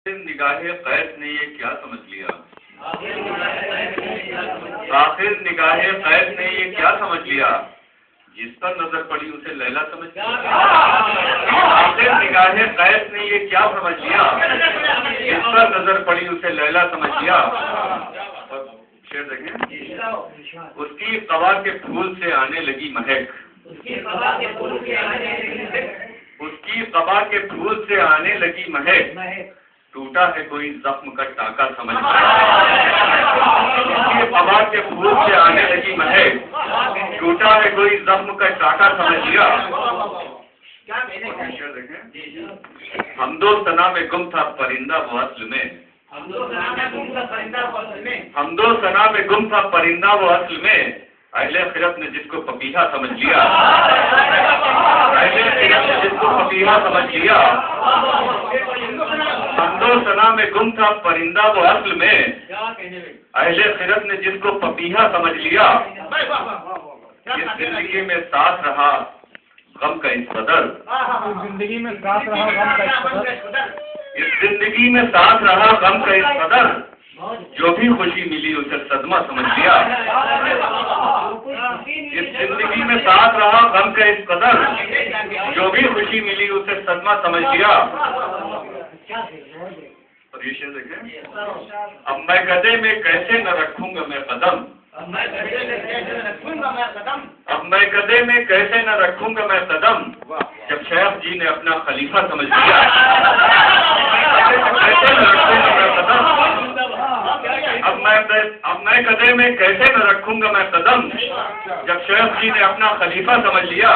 نگاہ قیس نے یہ کیا سمجھ لیا؟ آخر نگاہ قیس نے یہ کیا سمجھ لیا؟ جس پر نظر پڑی اسے لیلا سمجھ لیا۔ آخر نگاہ قیس نے یہ کیا سمجھ لیا؟ جس پر نظر پڑی اسے لیلا سمجھ لیا۔ شعر دیکھیں، اس کی قبا کے پھول سے آنے لگی مہک، اس کی قبا کے پھول سے آنے لگی مہک، ٹوٹا ہے کوئی زخم کا ٹانکا سمجھ لیا۔ اس کی قبا کے پھول سے آنے لگی مہک، ٹوٹا ہے کوئی زخم کا ٹانکا سمجھ لیا۔ حمد و ثنا میں گم تھا پرندہ وہ اصل میں، حمد و ثنا میں گم تھا پرندہ وہ اصل میں، اہل خرف نے جس کو پپیہا سمجھ لیا، اہل خرف نے جس کو پپیہا سمجھ لیا۔ حمد و ثنا میں گم تھا پرندہ وہ اصل میں، اہل خرف نے جس کو پپیہا سمجھ لیا۔ اس زندگی میں ساتھ رہا غم کا اس قدر، زندگی میں ساتھ رہا غم کا اس قدر، اس زندگی میں ساتھ رہا غم کا اس قدر، جو بھی خوشی ملی اسے صدمہ سمجھ لیا۔ اس زندگی میں ساتھ رہا غم کا اس قدر، جو بھی خوشی ملی اسے صدمہ سمجھ لیا۔ اور یہ شعر دیکھیں، اب میں گدے میں کیسے نہ رکھوں گا میں قدم، اب میں گدے میں کیسے نہ رکھوں گا میں قدم، جب شیخ جی نے اپنا خلیفہ سمجھ لیا۔ کیسے نہ رکھوں گا میں قدم، اب میں گدے میں کیسے نہ رکھوں گا میں قدم، جب شیخ جی نے اپنا خلیفہ سمجھ لیا۔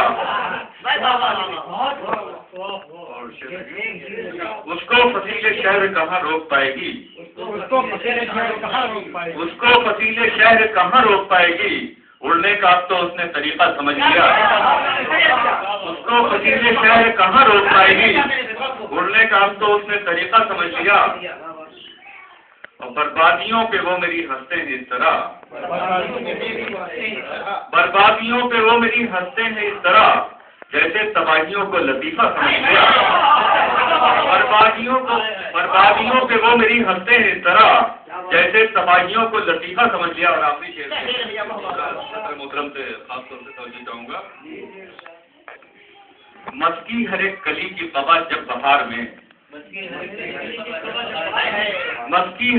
اس کو فصیل شہر کہاں روک پائے گی، اس کو فصیل شہر کہاں روک پائے گی، اڑنے کا اب تو اس نے طریقہ سمجھ لیا۔ اس کو فصیل شہر کہاں روک پائے گی، اڑنے کا اب تو اس نے طریقہ سمجھ لیا۔ اور بربادیوں پہ وہ میری ہنستے ہیں اس طرح، بربادیوں پہ وہ میری ہنستے ہیں اس طرح، جیسے تباہیوں کو لطیفہ سمجھ لیا۔ بربادیوں پہ وہ میری ہنستے ہیں اس طرح، جیسے تباہیوں کو لطیفہ سمجھ لیا۔ اور آخری شعر محترم سے خاص طور سے توجہ چاہوں گا، مسکی ہر ایک کلی کی قبا جب بہار میں، مسکی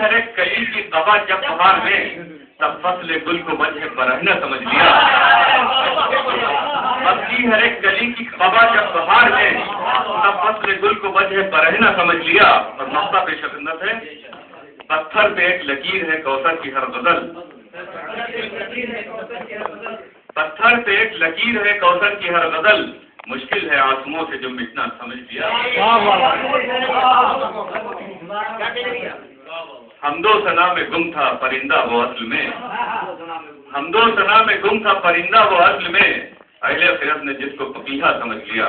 ہر ایک کلی کی قبا جب بہار میں، تب فصل گل کو وجہ برہنہ سمجھ لیا۔ مسکی ہر ایک کلی کی قبا جب بہار میں، تب فصل گل کو وجہ برہنہ سمجھ لیا۔ اور مقطع پیش خدمت ہے، پتھر پہ ایک لکیر ہے کوثر کی ہر غزل، پتھر پہ ایک لکیر ہے کوثر کی ہر غزل، مشکل ہے آنسوؤں سے جو مٹنا سمجھ لیا۔ حمد و ثنا میں گم تھا پرندہ وہ اصل میں، حمد و ثنا میں گم تھا پرندہ وہ اصل میں، اہل خرف نے جس کو پپیہا سمجھ لیا۔